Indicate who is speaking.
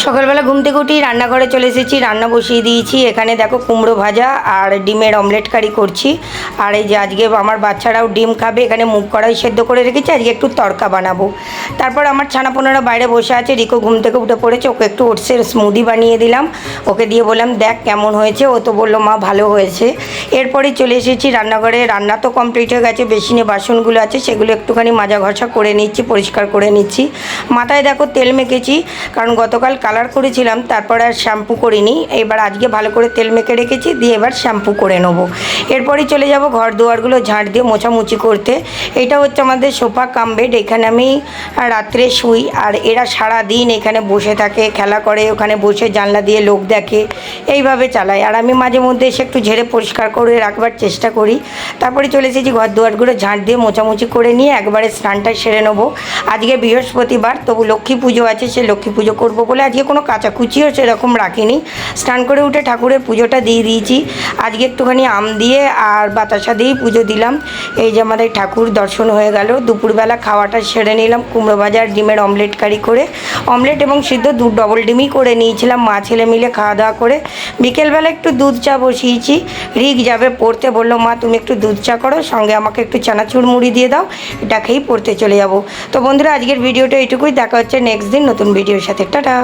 Speaker 1: সকালবেলা ঘুম থেকে উঠি রান্নাঘরে চলে এসেছি, রান্না বসিয়ে দিয়েছি। এখানে দেখো কুমড়ো ভাজা আর ডিমের অমলেট কারি করছি। আর এই যে আজকে আমার বাচ্চারাও ডিম খাবে, এখানে মুগ কড়াই সেদ্ধ করে রেখেছি, আজকে একটু তড়কা বানাবো। তারপর আমার ছানাপোনারা বাইরে বসে আছে, রিকো ঘুম থেকে উঠে পড়েছে, ওকে একটু ওটসের স্মুদি বানিয়ে দিলাম, ওকে দিয়ে বললাম দেখ কেমন হয়েছে। ও তো বললো মা ভালো হয়েছে। এরপরেই চলে এসেছি রান্নাঘরে, রান্না তো কমপ্লিট হয়ে গেছে, বেসিনে বাসনগুলো আছে সেগুলো একটুখানি মাজা ঘষা করে নিচ্ছি, পরিষ্কার করে নিচ্ছি। মাথায় দেখো তেল মেখেছি, কারণ গতকাল কালার করেছিলাম, তারপর আর শ্যাম্পু করিনি। এবার আজকে ভালো করে তেল মেখে রেখেছি, দিয়ে এবার শ্যাম্পু করে নেবো। এরপরই চলে যাব ঘর দুয়ারগুলো ঝাঁট দিয়ে মোছামুছি করতে। এটা হচ্ছে আমাদের সোফা কাম বেড, এখানে আমি রাত্রে শুই। আর এরা সারা দিন এখানে বসে থাকে, খেলা করে, ওখানে বসে জানলা দিয়ে লোক দেখে, এইভাবে চালায়। আর আমি মাঝে মধ্যে এসে একটু ঝেড়ে পরিষ্কার করে রাখবার চেষ্টা করি। তারপরে চলে এসেছি ঘর দুয়ারগুলো ঝাঁট দিয়ে মোছামুছি করে নিয়ে একবারে স্নানটা সেরে নেবো। আজকে বৃহস্পতিবার, তবু লক্ষ্মী পুজো আছে, সে লক্ষ্মী পুজো করবো বলে আজকে কোনো কাচাকুচিও সেরকম রাখিনি। স্নান করে উঠে ঠাকুরের পুজোটা দিয়ে দিয়েছি। আজকে একটুখানি আম দিয়ে আর বাতাসা দিয়েই পুজো দিলাম। এই যে আমাদের ঠাকুর দর্শন হয়ে গেল। দুপুরবেলা খাওয়াটা সেরে নিলাম, কুমড়ো ভাজা আর ডিমের অমলেট কারি করে। অমলেট এবং সিদ্ধ ডবল ডিমই করে নিয়েছিলাম, মা ছেলে মিলে খাওয়া দাওয়া করে। বিকেলবেলা একটু দুধ চা বসিয়েছি, রিক যাবে পড়তে, বললো মা তুমি একটু দুধ চা করো, সঙ্গে আমাকে একটু চানাচুর মুড়ি দিয়ে দাও, এটা খেয়েই পড়তে চলে যাব। তো বন্ধুরা আজকের ভিডিওটা এইটুকুই, দেখা হচ্ছে নেক্সট দিন নতুন ভিডিওর সাথে। টাটা।